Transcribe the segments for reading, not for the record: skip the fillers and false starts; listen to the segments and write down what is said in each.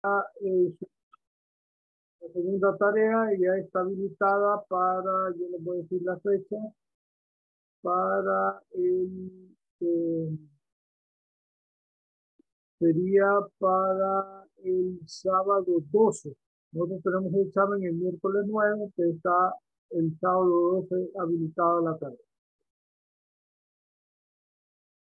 La segunda tarea ya está habilitada para, yo les voy a decir la fecha, para sería para el sábado 12. Nosotros tenemos el examen el miércoles 9, que está el sábado 12 habilitada la tarea.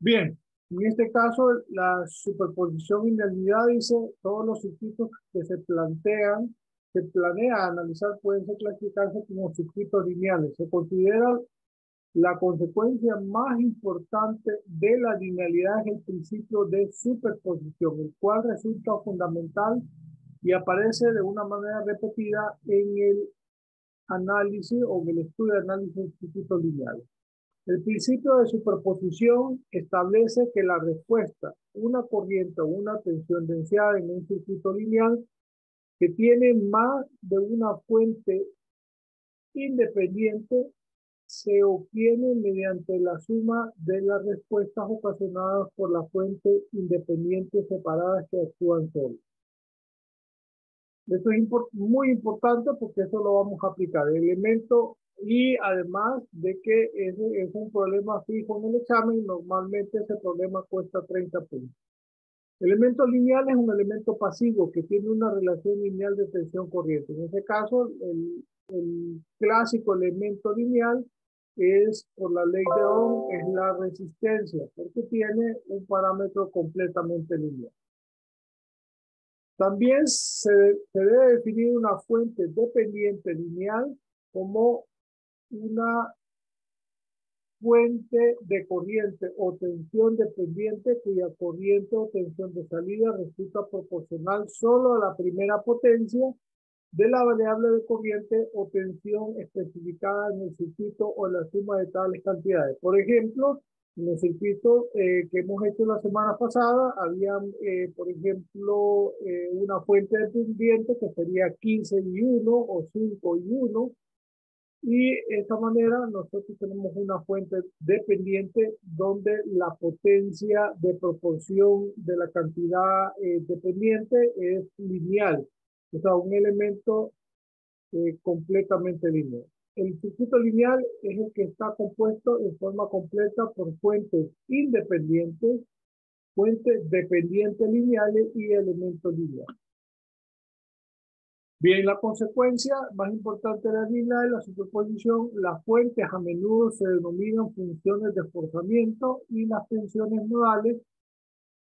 Bien, en este caso la superposición linealidad dice todos los circuitos que se planea analizar pueden ser clasificados como circuitos lineales. Se considera la consecuencia más importante de la linealidad es el principio de superposición, el cual resulta fundamental y aparece de una manera repetida en el análisis o en el estudio de análisis de circuitos lineales. El principio de superposición establece que la respuesta, una corriente o una tensión deseada en un circuito lineal que tiene más de una fuente independiente se obtiene mediante la suma de las respuestas ocasionadas por las fuentes independientes separadas que actúan solas. Esto es muy importante porque eso lo vamos a aplicar. El elemento, y además de que ese es un problema fijo en el examen, normalmente ese problema cuesta 30 puntos. El elemento lineal es un elemento pasivo que tiene una relación lineal de tensión corriente. En ese caso, el clásico elemento lineal es, por la ley de Ohm, es la resistencia, porque tiene un parámetro completamente lineal. También se debe definir una fuente dependiente lineal como una fuente de corriente o tensión dependiente cuya corriente o tensión de salida resulta proporcional solo a la primera potencia de la variable de corriente o tensión especificada en el circuito o la suma de tales cantidades. Por ejemplo, en el circuito que hemos hecho la semana pasada, había, por ejemplo, una fuente dependiente que sería 15 y 1 o 5 y 1. Y de esta manera nosotros tenemos una fuente dependiente donde la potencia de proporción de la cantidad dependiente es lineal. O sea, un elemento completamente lineal. El circuito lineal es el que está compuesto en forma completa por fuentes independientes, fuentes dependientes lineales y elementos lineales. Bien, la consecuencia más importante de la lineal es la superposición. Las fuentes a menudo se denominan funciones de forzamiento y las tensiones nodales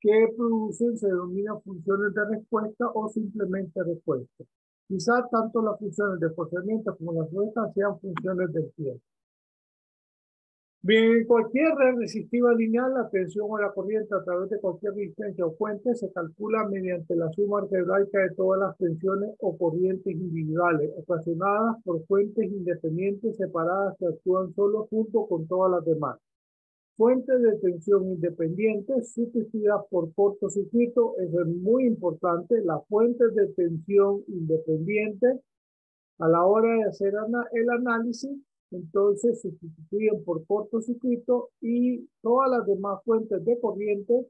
que producen se denominan funciones de respuesta o simplemente respuesta. Quizá tanto las funciones de forzamiento como las respuestas sean funciones del tiempo. Bien, en cualquier red resistiva lineal, la tensión o la corriente a través de cualquier resistencia o fuente se calcula mediante la suma algebraica de todas las tensiones o corrientes individuales ocasionadas por fuentes independientes separadas que actúan solo junto con todas las demás. Fuentes de tensión independientes sustituidas por cortocircuito, eso es muy importante. Las fuentes de tensión independientes a la hora de hacer el análisis, entonces se sustituyen por cortocircuito y todas las demás fuentes de corriente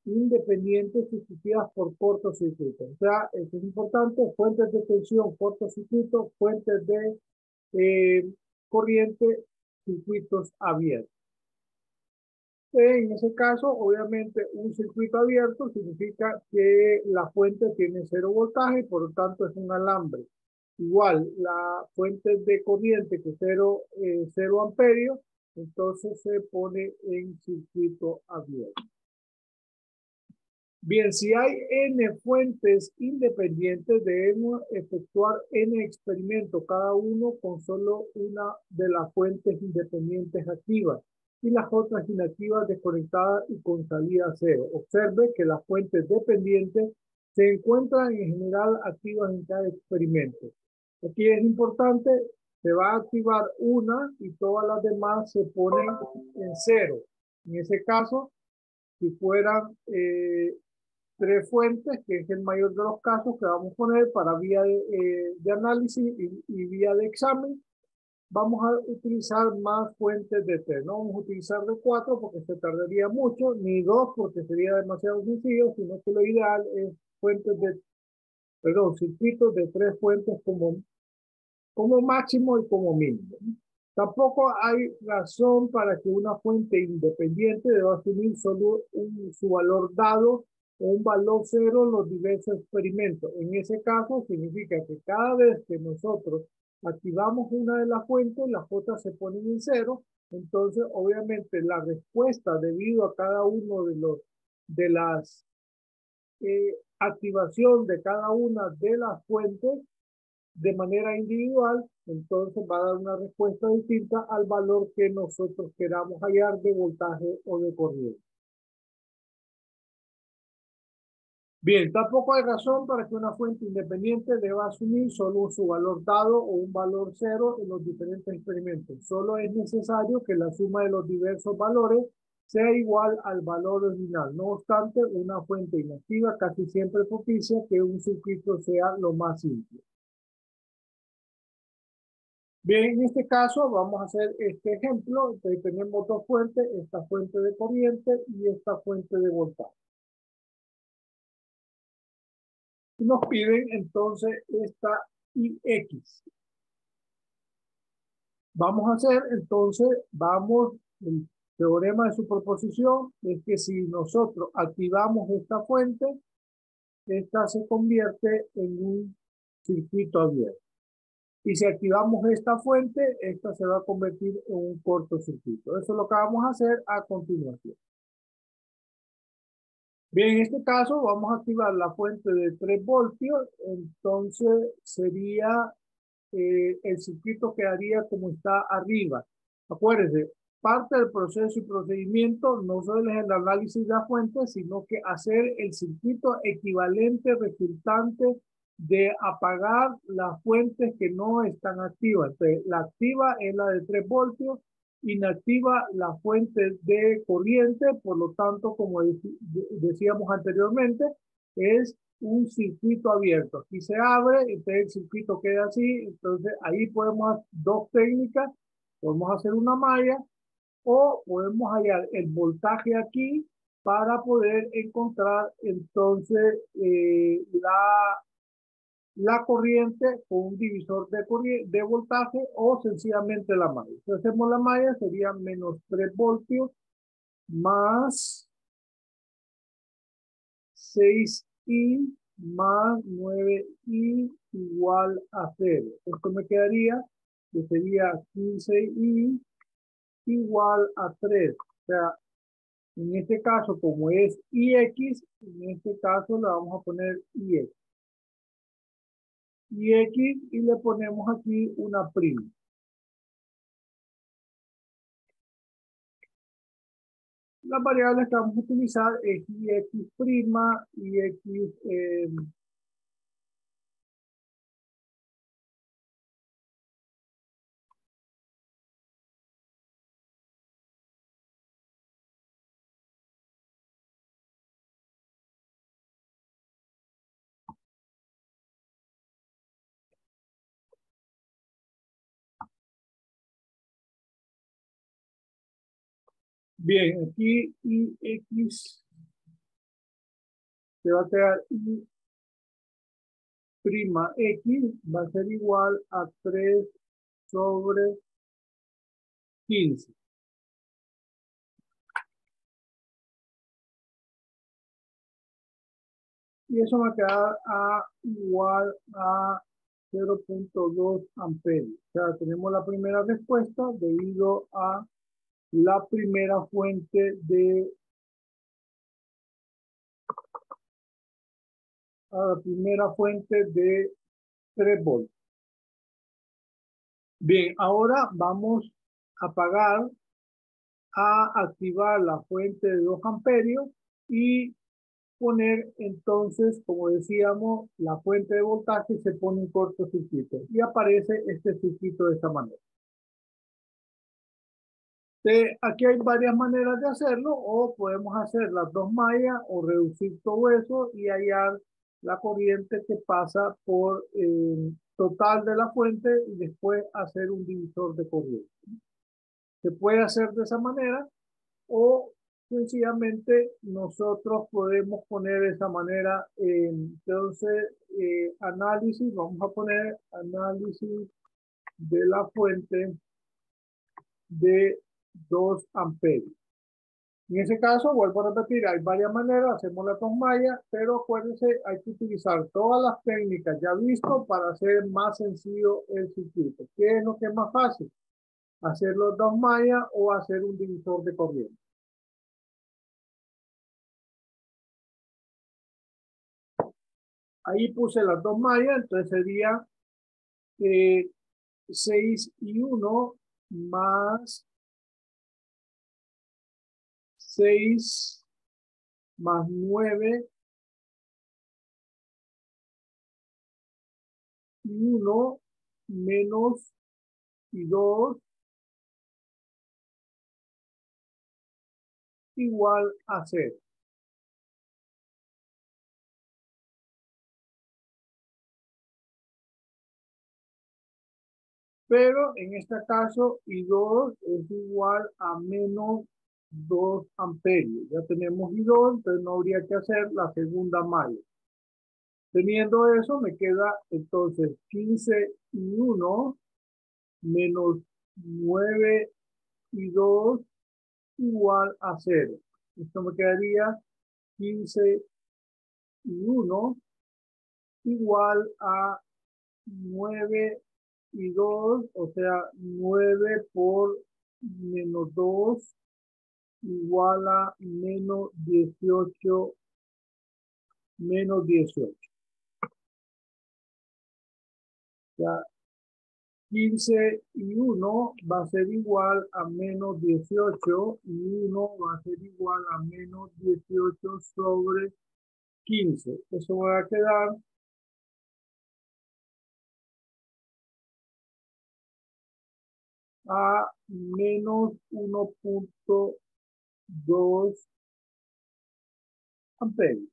independientes sustituidas por cortocircuito. O sea, eso es importante, fuentes de tensión, cortocircuito, fuentes de corriente, circuitos abiertos. En ese caso, obviamente, un circuito abierto significa que la fuente tiene 0 voltaje, por lo tanto es un alambre. Igual, la fuente de corriente que es 0 amperios, entonces se pone en circuito abierto. Bien, si hay n fuentes independientes, debemos efectuar n experimentos, cada uno con solo una de las fuentes independientes activas y las otras inactivas desconectadas y con salida cero. Observe que las fuentes dependientes se encuentran en general activas en cada experimento. Aquí es importante, se va a activar una y todas las demás se ponen en cero. En ese caso, si fueran 3 fuentes, que es el mayor de los casos que vamos a poner para vía de análisis y vía de examen, vamos a utilizar más fuentes de 3. No vamos a utilizar de 4 porque se tardaría mucho, ni 2 porque sería demasiado sencillo, sino que lo ideal es fuentes de perdón, circuitos de 3 fuentes como máximo y como mínimo. Tampoco hay razón para que una fuente independiente deba asumir solo su valor dado o un valor cero en los diversos experimentos. En ese caso, significa que cada vez que nosotros activamos una de las fuentes, las otras se ponen en cero. Entonces, obviamente, la respuesta debido a cada uno de las activación de cada una de las fuentes de manera individual, entonces va a dar una respuesta distinta al valor que nosotros queramos hallar de voltaje o de corriente. Bien, tampoco hay razón para que una fuente independiente deba asumir solo su valor dado o un valor cero en los diferentes experimentos. Solo es necesario que la suma de los diversos valores sea igual al valor original. No obstante, una fuente inactiva casi siempre propicia que un circuito sea lo más simple. Bien, en este caso vamos a hacer este ejemplo. Entonces, tenemos dos fuentes, esta fuente de corriente y esta fuente de voltaje. Y nos piden entonces esta IX. Vamos a hacer entonces, el teorema de superposición es que si nosotros activamos esta fuente, esta se convierte en un circuito abierto. Y si activamos esta fuente, esta se va a convertir en un cortocircuito. Eso es lo que vamos a hacer a continuación. Bien, en este caso vamos a activar la fuente de 3 voltios. Entonces sería, el circuito quedaría como está arriba. Acuérdense, parte del proceso y procedimiento no solo es el análisis de la fuente, sino que hacer el circuito equivalente resultante de apagar las fuentes que no están activas. Entonces, la activa es la de 3 voltios, inactiva la fuente de corriente, por lo tanto, como decíamos anteriormente, es un circuito abierto. Aquí se abre, entonces el circuito queda así, entonces ahí podemos hacer dos técnicas, podemos hacer una malla o podemos hallar el voltaje aquí para poder encontrar entonces la corriente con un divisor de voltaje o sencillamente la malla. Si hacemos la malla sería menos 3 voltios más 6i más 9i igual a 0. Esto me quedaría que sería 15i igual a 3. O sea, en este caso, como es ix, en este caso le vamos a poner ix. Ix y le ponemos aquí una prima. Las variables que vamos a utilizar es ix prima, ix bien, aquí ix se va a quedar i prima x va a ser igual a 3 sobre 15. Y eso va a quedar igual a 0.2 amperios. O sea, tenemos la primera respuesta debido a la primera fuente de 3 voltios. Bien, ahora vamos a activar la fuente de 2 amperios y poner entonces, como decíamos, la fuente de voltaje se pone en cortocircuito y aparece este circuito de esta manera. Aquí hay varias maneras de hacerlo, o podemos hacer las dos mallas o reducir todo eso y hallar la corriente que pasa por el total de la fuente y después hacer un divisor de corriente. Se puede hacer de esa manera o sencillamente nosotros podemos poner de esa manera, entonces, análisis, vamos a poner análisis de la fuente de 2 amperios. En ese caso, vuelvo a repetir, hay varias maneras, hacemos las dos mallas, pero acuérdense, hay que utilizar todas las técnicas ya visto para hacer más sencillo el circuito. ¿Qué es lo que es más fácil? Hacer los dos mallas o hacer un divisor de corriente. Ahí puse las dos mallas, entonces sería 6 y 1 más 6 más 9 y 1 menos y 2 igual a 0. Pero en este caso, I2 es igual a menos 2 amperios. Ya tenemos I2, entonces no habría que hacer la segunda malla. Teniendo eso, me queda entonces 15 y 1 menos 9 y 2 igual a 0. Esto me quedaría 15 y 1 igual a 9 y 2, o sea, 9 por menos 2 igual a menos 18 menos 18. O sea, 15 y 1 va a ser igual a menos 18 y 1 va a ser igual a menos 18 sobre 15. Eso va a quedar a menos 1.2 amperios.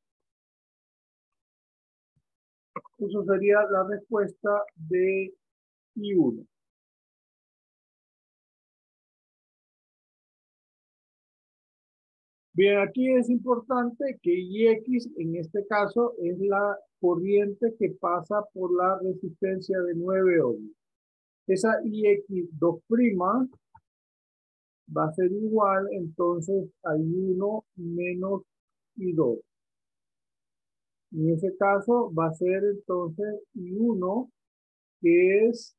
Eso sería la respuesta de I1. Bien, aquí es importante que IX en este caso es la corriente que pasa por la resistencia de 9 ohms. Esa IX2' va a ser igual entonces a I1 menos I2. En ese caso va a ser entonces I1 que es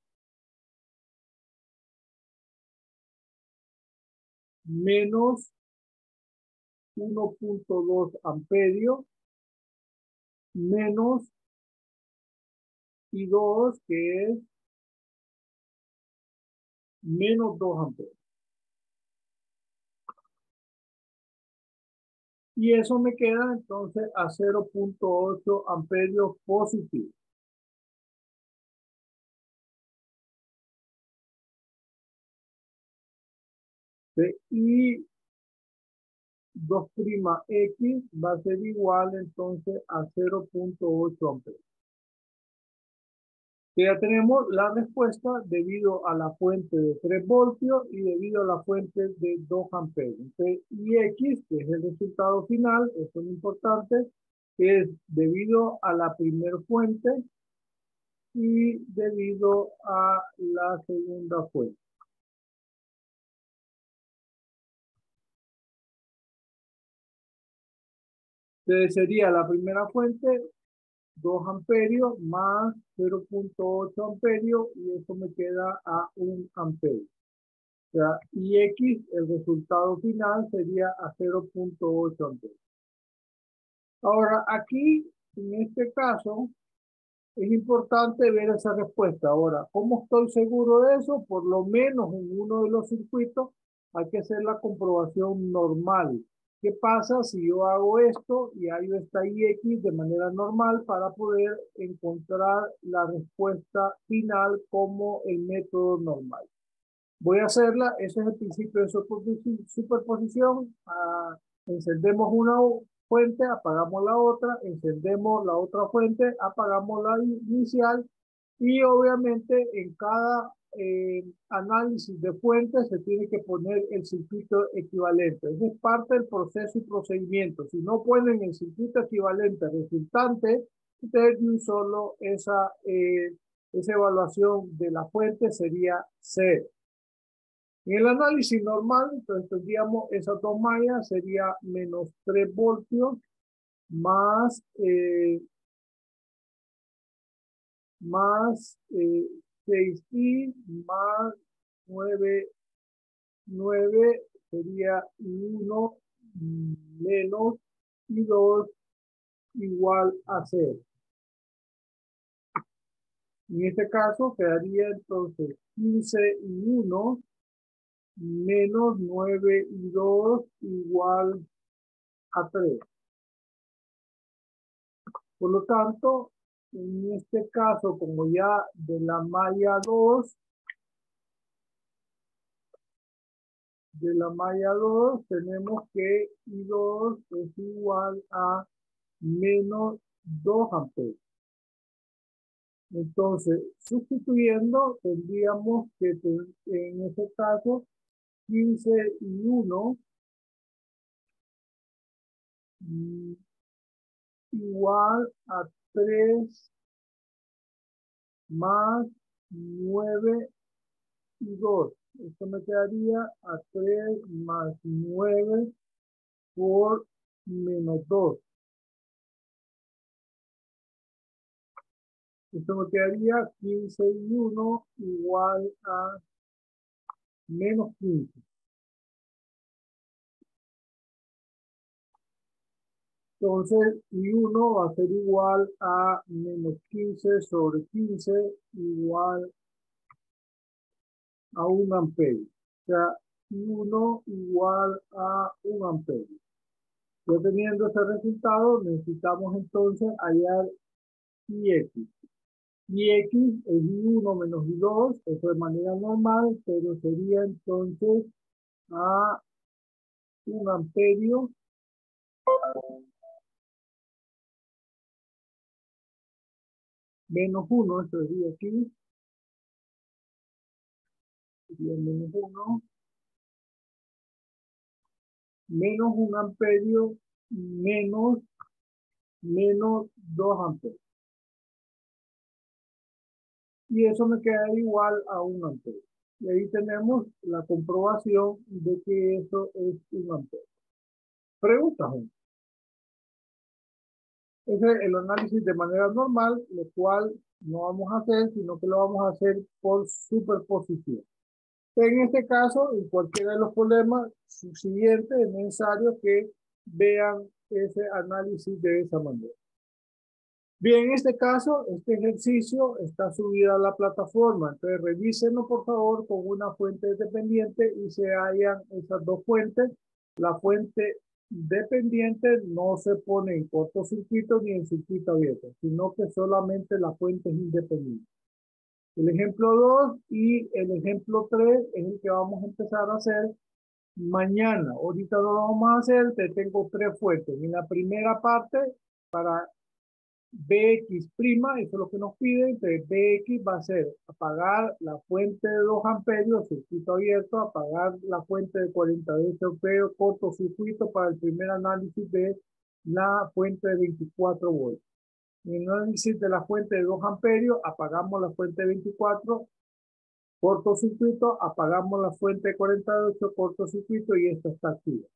menos 1.2 amperios menos I2 que es menos 2 amperios. Y eso me queda entonces a 0.8 amperios positivos. Y 2'X va a ser igual entonces a 0.8 amperios. Ya tenemos la respuesta debido a la fuente de 3 voltios y debido a la fuente de 2 amperios. Entonces, IX, que es el resultado final, eso es importante, es debido a la primera fuente y debido a la segunda fuente. Entonces sería la primera fuente 2 amperios más 0.8 amperios y eso me queda a 1 amperio. O sea, IX, el resultado final sería a 0.8 amperios. Ahora, aquí, en este caso, es importante ver esa respuesta. Ahora, ¿cómo estoy seguro de eso? Por lo menos en uno de los circuitos hay que hacer la comprobación normal. ¿Qué pasa si yo hago esto y hallo esta IX de manera normal para poder encontrar la respuesta final como el método normal? Voy a hacerla, ese es el principio de superposición. Encendemos una fuente, apagamos la otra, encendemos la otra fuente, apagamos la inicial Y obviamente en cada análisis de fuentes se tiene que poner el circuito equivalente. Eso es parte del proceso y procedimiento. Si no ponen el circuito equivalente resultante, ustedes de un solo esa evaluación de la fuente sería cero. En el análisis normal, entonces tendríamos esas dos mallas, sería menos 3 voltios más 6i más 9 sería 1 menos i2 igual a 0. En este caso quedaría entonces 15i1 menos 9i2 igual a 3. Por lo tanto, en este caso, como ya de la malla 2, tenemos que I2 es igual a menos 2 amperes. Entonces, sustituyendo, tendríamos que en este caso 15i1 igual a 3 más 9i2. Esto me quedaría a 3 más 9 por menos 2. Esto me quedaría 15i1 igual a menos 15. Entonces, i1 va a ser igual a menos 15 sobre 15 igual a 1 amperio. O sea, i1 igual a 1 amperio. Ya teniendo este resultado, necesitamos entonces hallar ix. Ix es i1 menos i2, eso de manera normal, pero sería entonces a 1 amperio menos 1, esto sería aquí, sería menos 1, menos 1 amperio menos 2 amperes. Y eso me queda igual a 1 amperio. Y ahí tenemos la comprobación de que eso es 1 amperio. Pregunta, gente. Ese es el análisis de manera normal, lo cual no vamos a hacer, sino que lo vamos a hacer por superposición. En este caso, en cualquiera de los problemas subsiguientes, es necesario que vean ese análisis de esa manera. Bien, en este caso, este ejercicio está subido a la plataforma. Entonces, revísenlo, por favor, con una fuente dependiente y se hallan esas dos fuentes. La fuente dependiente no se pone en cortocircuito ni en circuito abierto, sino que solamente la fuente es independiente. El ejemplo 2 y el ejemplo 3 es el que vamos a empezar a hacer mañana. Ahorita no lo vamos a hacer, te tengo 3 fuentes. En la primera parte, para Bx', eso es lo que nos piden, entonces Bx va a ser apagar la fuente de 2 amperios, circuito abierto, apagar la fuente de 48 amperios, cortocircuito para el primer análisis de la fuente de 24 voltios. En el análisis de la fuente de 2 amperios, apagamos la fuente de 24, cortocircuito, apagamos la fuente de 48, cortocircuito y esta está activa.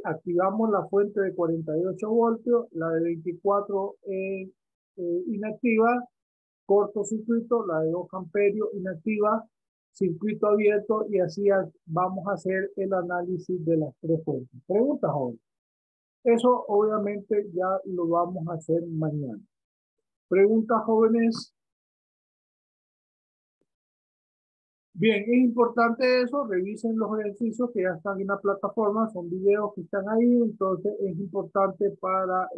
Activamos la fuente de 48 voltios, la de 24 inactiva, cortocircuito, la de 2 amperios inactiva, circuito abierto y así vamos a hacer el análisis de las 3 fuentes. Preguntas, joven. Eso obviamente ya lo vamos a hacer mañana. Preguntas, jóvenes. Bien, es importante eso, revisen los ejercicios que ya están en la plataforma, son videos que están ahí, entonces es importante para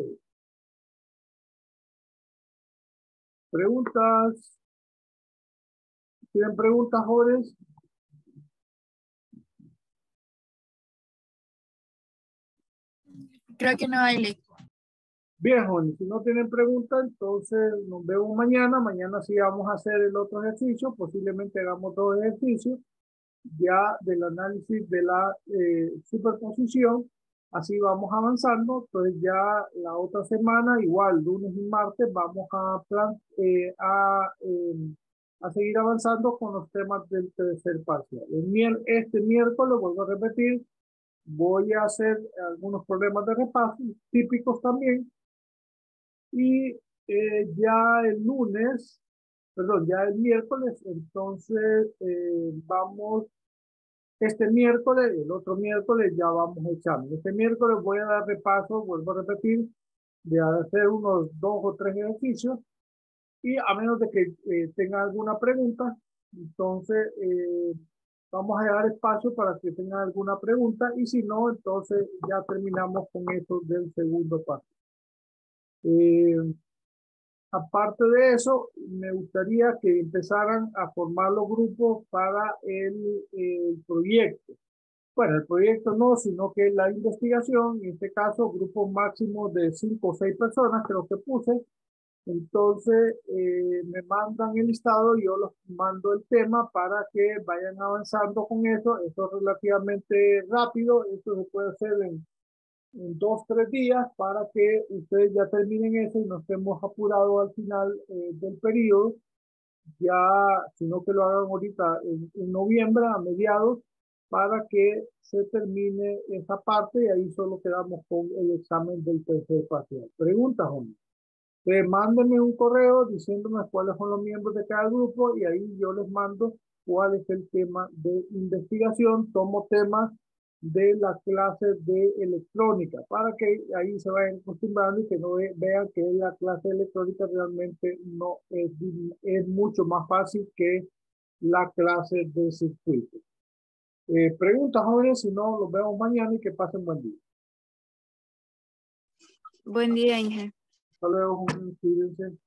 preguntas. ¿Tienen preguntas, jóvenes? Creo que no hay lectura. Bien, jóvenes, si no tienen preguntas, entonces nos vemos mañana. Mañana sí vamos a hacer el otro ejercicio. Posiblemente hagamos dos ejercicios ya del análisis de la superposición. Así vamos avanzando. Entonces ya la otra semana, igual lunes y martes, vamos a seguir avanzando con los temas del tercer parcial. Este miércoles, vuelvo a repetir, voy a hacer algunos problemas de repaso, típicos también. Y ya el lunes, perdón, ya el miércoles, entonces vamos, este miércoles, el otro miércoles ya vamos a examen. Este miércoles voy a dar repaso, vuelvo a repetir, de hacer unos 2 o 3 ejercicios y a menos de que tenga alguna pregunta, entonces vamos a dejar espacio para que tengan alguna pregunta y si no, entonces ya terminamos con eso del segundo paso. Aparte de eso, me gustaría que empezaran a formar los grupos para el proyecto. Bueno, el proyecto no, sino que la investigación, en este caso, grupos máximos de 5 o 6 personas, creo que puse. Entonces, me mandan el listado y yo los mando el tema para que vayan avanzando con eso. Esto es relativamente rápido, esto se puede hacer en 2 o 3 días para que ustedes ya terminen eso y no estemos apurados al final del periodo, ya, sino que lo hagan ahorita en noviembre, a mediados, para que se termine esa parte y ahí solo quedamos con el examen del tercer parcial. Preguntas, hombre. Mándenme un correo diciéndome cuáles son los miembros de cada grupo y ahí yo les mando cuál es el tema de investigación. Tomo temas de las clases de electrónica para que ahí se vayan acostumbrando y que no vean que la clase de electrónica realmente no es mucho más fácil que la clase de circuito. Preguntas, jóvenes, si no, los vemos mañana y que pasen buen día. Buen día, Inge. Hasta luego, cuídense.